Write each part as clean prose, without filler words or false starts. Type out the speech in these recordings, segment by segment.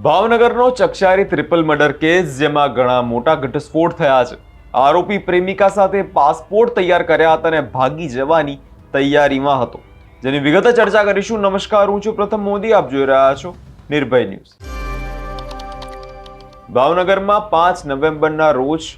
ભાવનગરનો ચકચારી triple murder case જેમાં ઘણા મોટા ઘટસ્ફોટ થયા છે. આરોપી પ્રેમિકા સાથે પાસપોર્ટ તૈયાર કર્યા હતા અને ભાગી જવાની તૈયારીમાં હતો, જેની વિગતે ચર્ચા કરીશું. નમસ્કાર, હું છું પ્રથમ મોદી, આપ જોઈ રહ્યા છો નિર્ભય ન્યૂઝ. ભાવનગરમાં 5 નવેમ્બરના રોજ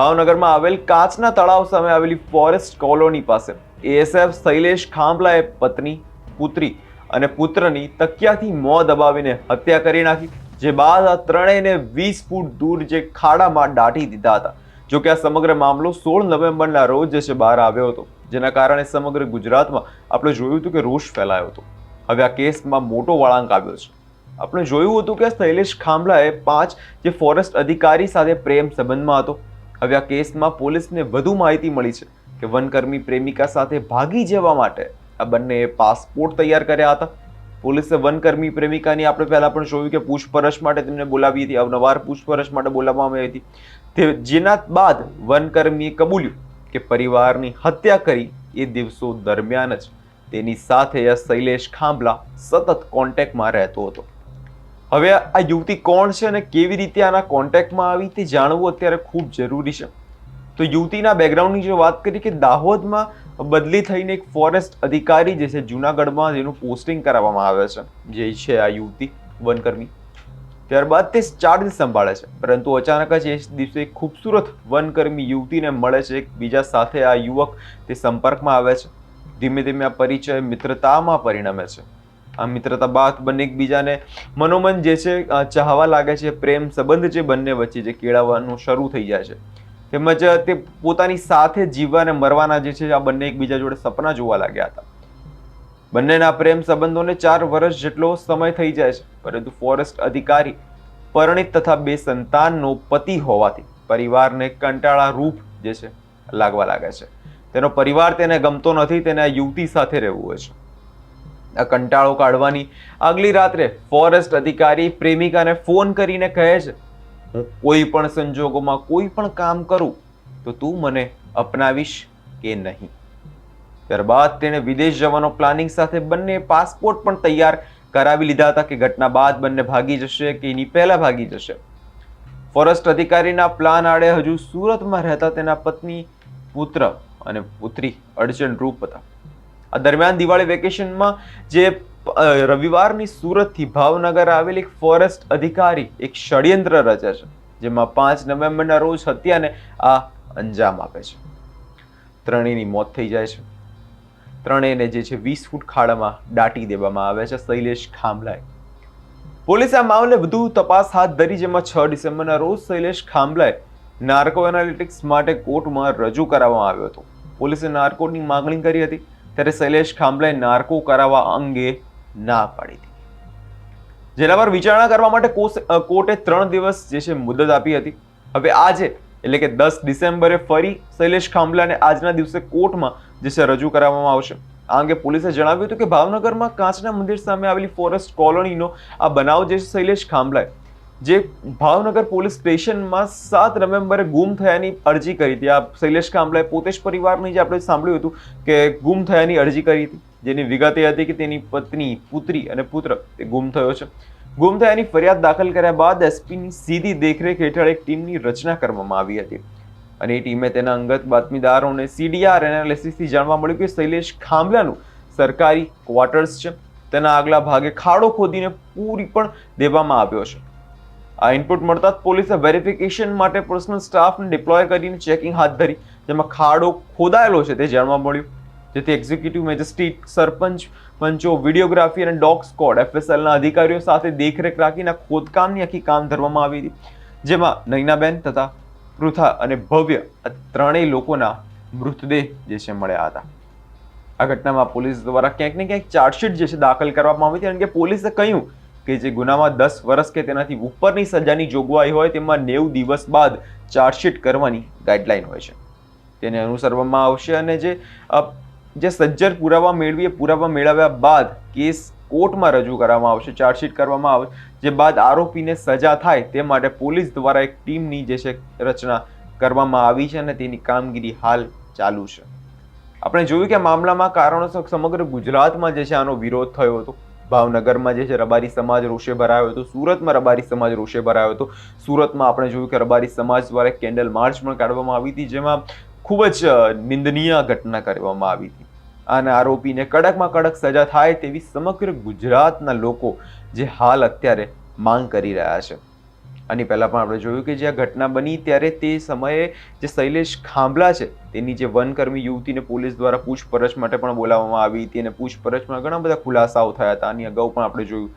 ભાવનગરમાં આવેલ કાચના તળાવ સામે આવેલી ફોરેસ્ટ કોલોની પાસે એએસએફ શૈલેષ ખાંભલાએ પત્ની, પુત્રી અને પુત્રની તકિયાથી મોં દબાવીને હત્યા કરી નાખી. જે બાદ આ ત્રણેયને 20 ફૂટ દૂર જે ખાડામાં દાટી દીધા હતા. જો કે આ સમગ્ર મામલો 16 નવેમ્બરના રોજ જે છે બહાર આવ્યો હતો, જેના કારણે સમગ્ર ગુજરાતમાં આપણે જોયું હતું કે રોષ ફેલાયો હતો. હવે આ કેસમાં મોટો વળાંક આવ્યો છે. આપણે જોયું હતું કે શૈલેષ ખાંભલાએ 5 જે ફોરેસ્ટ અધિકારી સાથે પ્રેમ સંબંધમાં હતો. હવે આ કેસમાં પોલીસને વધુ માહિતી મળી છે કે વનકર્મી પ્રેમિકા સાથે ભાગી જવા માટે આ બંને પાસપોર્ટ તૈયાર કર્યા હતા. પોલીસે વનકર્મી પ્રેમિકાની આપણે પહેલા પણ જોયું કે પૂછપરછ માટે તેમને બોલાવી હતી, અવારનવાર પૂછપરછ માટે બોલાવવામાં આવી હતી. જેના બાદ વનકર્મીએ કબૂલ્યું કે પરિવારની હત્યા કરી એ દિવસો દરમિયાન જ તેની સાથે શૈલેષ ખાંભલા સતત કોન્ટેક્ટમાં રહેતો હતો. હવે આ યુવતી કોણ છે અને કેવી રીતે આના કોન્ટેક્ટમાં આવી તે જાણવું અત્યારે ખૂબ જરૂરી છે. તો યુવતીના બેકગ્રાઉન્ડની જો વાત કરીએ કે દાહોદમાં બદલી થઈને એક ફોરેસ્ટ અધિકારી જે છે જૂનાગઢમાં જેનું પોસ્ટિંગ કરાવવામાં આવે છે, જે છે આ યુવતી વનકર્મી. ત્યારબાદ તે ચાર્જ સંભાળે છે, પરંતુ અચાનક જ એ દિવસે એક ખૂબસૂરત વનકર્મી યુવતીને મળે છે. એક બીજા સાથે આ યુવક તે સંપર્કમાં આવે છે. ધીમે ધીમે આ પરિચય મિત્રતામાં પરિણમે છે. આ મિત્રતા બાદ બંને એકબીજાને મનોમન જે છે ચાહવા લાગે છે. પ્રેમ સંબંધ જે બંને વચ્ચે જે કેળવવાનું શરૂ થઈ જાય છે, તેમજ તે પોતાની સાથે જીવવા અને મરવાના જે છે આ બંને એકબીજા જોડે સપના જોવા લાગ્યા હતા. બંનેના પ્રેમ સંબંધોને 4 વર્ષ જેટલો સમય થઈ જાય છે, પરંતુ ફોરેસ્ટ અધિકારી પરિણીત તથા 2 સંતાનનો પતિ હોવાથી પરિવારને કંટાળા રૂપ જે છે લાગવા લાગે છે. તેનો પરિવાર તેને ગમતો નથી, તેને આ યુવતી સાથે રહેવું હોય છે. આ કંટાળો કાઢવાની આગલી રાત્રે ફોરેસ્ટ અધિકારી પ્રેમિકાને ફોન કરીને કહે છે, હું કોઈ પણ સંજોગોમાં કોઈ પણ કામ કરું તો તું મને અપનાવીશ કે નહીં. ત્યારબાદ તેણે વિદેશ જવાનો પ્લાનિંગ સાથે બંને પાસપોર્ટ પણ તૈયાર કરાવી લીધા હતા કે ઘટના બાદ બંને ભાગી જશે કે એની પહેલા ભાગી જશે. ફોરેસ્ટ અધિકારીના પ્લાન આડે હજુ સુરતમાં રહેતા તેના પત્ની, પુત્ર અને પુત્રી અડચણરૂપ હતા. આ દરમિયાન દિવાળી વેકેશનમાં જે રવિવારની સુરતથી ભાવનગર આવેલ એક ફોરેસ્ટ અધિકારી એક ષડયંત્ર રચે છે, જેમાં 5 નવેમ્બરના રોજ હત્યાને આ અંજામ આપે છે. ત્રણેયની મોત થઈ જાય છે. ત્રણેયને જે છે 20 ફૂટ ખાડામાં દાટી દેવામાં આવે છે શૈલેષ ખાંભલાએ. પોલીસે આ મામલે વધુ તપાસ હાથ ધરી, જેમાં 6 ડિસેમ્બરના રોજ શૈલેષ ખાંભલાએ નાર્કો એનાલિટિક્સ માટે કોર્ટમાં રજૂ કરવામાં આવ્યો હતો. પોલીસે નાર્કોની માંગણી કરી હતી, ત્યારે શૈલેષ ખાંભલાએ નાર્કો કરાવવા અંગે ના પાડી હતી. જેના પર વિચારણા કરવા માટે કોર્ટે 3 દિવસ જે છે મુદત આપી હતી. હવે આજે એટલે કે 10 ડિસેમ્બરે ફરી શૈલેષ ખાંભલાને આજના દિવસે કોર્ટમાં જે છે રજૂ કરાવવામાં આવશે. આ અંગે પોલીસે જણાવ્યું હતું કે ભાવનગરમાં કાચના મંદિર સામે આવેલી ફોરેસ્ટ કોલોનીનો આ બનાવ જે છે શૈલેષ ખાંભલાએ જે ભાવનગર પોલીસ સ્ટેશનમાં 7 નવેમ્બરે ગુમ થયાની અરજી કરી હતી. આ શૈલેષ ખાંભલાએ પોતે જ પરિવારની જે આપણે સાંભળ્યું હતું કે ગુમ થયાની અરજી કરી હતી, જેની વિગત એ હતી કે તેની પત્ની, પુત્રી અને પુત્ર તે ગુમ થયો છે. ગુમ થયાની ફરિયાદ દાખલ કર્યા બાદ એસપીની સીધી દેખરેખ હેઠળ એક ટીમની રચના કરવામાં આવી હતી અને એ ટીમે તેના અંગત બાતમીદારોને સીડીઆર એનાલિસિસથી જાણવા મળ્યું કે શૈલેષ ખાંભલાનું સરકારી ક્વાર્ટર્સ છે, તેના આગલા ભાગે ખાડો ખોદીને પૂરી પણ દેવામાં આવ્યો છે. આ ઇનપુટ મળતા જ પોલીસે વેરિફિકેશન માટે પર્સનલ સ્ટાફને ડિપ્લોય કરીને ચેકિંગ હાથ ધરી, જેમાં ખાડો ખોદાયેલો છે તે જાણવા મળ્યું. જેથી એક્ઝિક્યુટિવ મેજિસ્ટ્રેટ, સરપંચ, પંચો, વિડીયોગ્રાફી અને ડોગ સ્ક્વોડ એફએસએલના અધિકારીઓ સાથે દેખરેખ રાખીને ખોદકામની આખી કામ ધરવામાં આવી હતી, જેમાં નૈનાબેન તથા પૃથા અને ભવ્ય આ ત્રણેય લોકોના મૃતદેહ જે છે મળ્યા હતા. આ ઘટનામાં પોલીસ દ્વારા ક્યાંક ને ક્યાંક ચાર્જશીટ જે છે દાખલ કરવામાં આવી હતી, કારણ કે પોલીસે કહ્યું કે જે ગુનામાં 10 વર્ષ કે તેનાથી ઉપરની સજાની જોગવાઈ હોય તેમાં 90 દિવસ બાદ ચાર્જશીટ કરવાની ગાઈડલાઈન હોય છે, તેને અનુસરવામાં આવશે. અને જે સજ્જર પુરાવા મેળવ્યા બાદ કેસ કોર્ટમાં રજૂ કરવામાં આવશે, ચાર્જશીટ કરવામાં આવે, જે બાદ આરોપીને સજા થાય તે માટે પોલીસ દ્વારા એક ટીમની જે છે રચના કરવામાં આવી છે અને તેની કામગીરી હાલ ચાલુ છે. આપણે જોયું કે મામલામાં કારણોસર સમગ્ર ગુજરાતમાં જે છે આનો વિરોધ થયો હતો. ભાવનગરમાં જે છે રબારી સમાજ રોષે ભરાયો હતો, સુરતમાં રબારી સમાજ રોષે ભરાયો હતો. સુરતમાં આપણે જોયું કે રબારી સમાજ દ્વારા કેન્ડલ માર્ચ પણ કાઢવામાં આવી હતી, જેમાં ખૂબ જ નિંદનીય ઘટના કરવામાં આવી હતી. અને આરોપીને કડકમાં કડક સજા થાય તેવી સમગ્ર ગુજરાતના લોકો જે હાલ અત્યારે માંગ કરી રહ્યા છે. આની પહેલા પણ આપણે જોયું કે જે આ ઘટના બની ત્યારે તે સમયે જે શૈલેષ ખાંભલા છે તેની જે વનકર્મી યુવતીને પોલીસ દ્વારા પૂછપરછ માટે પણ બોલાવવામાં આવી હતી અને પૂછપરછમાં ઘણા બધા ખુલાસાઓ થયા હતા. આની અગાઉ પણ આપણે જોયું.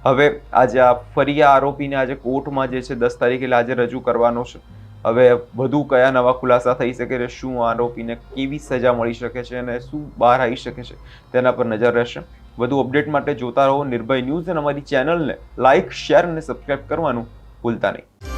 હવે આજે આ ફરી આ આરોપીને આજે કોર્ટમાં જે છે 10 તારીખે આજે રજૂ કરવાનો છે. હવે વધુ કયા નવા ખુલાસા થઈ શકે છે, શું આરોપીને કેવી સજા મળી શકે છે અને શું બહાર આવી શકે છે, તેના પર નજર રહેશે. વધુ અપડેટ માટે જોતા રહો નિર્ભય ન્યૂઝ અને અમારી ચેનલને લાઇક, શેર અને સબસ્ક્રાઇબ કરવાનું ભૂલતા નહીં.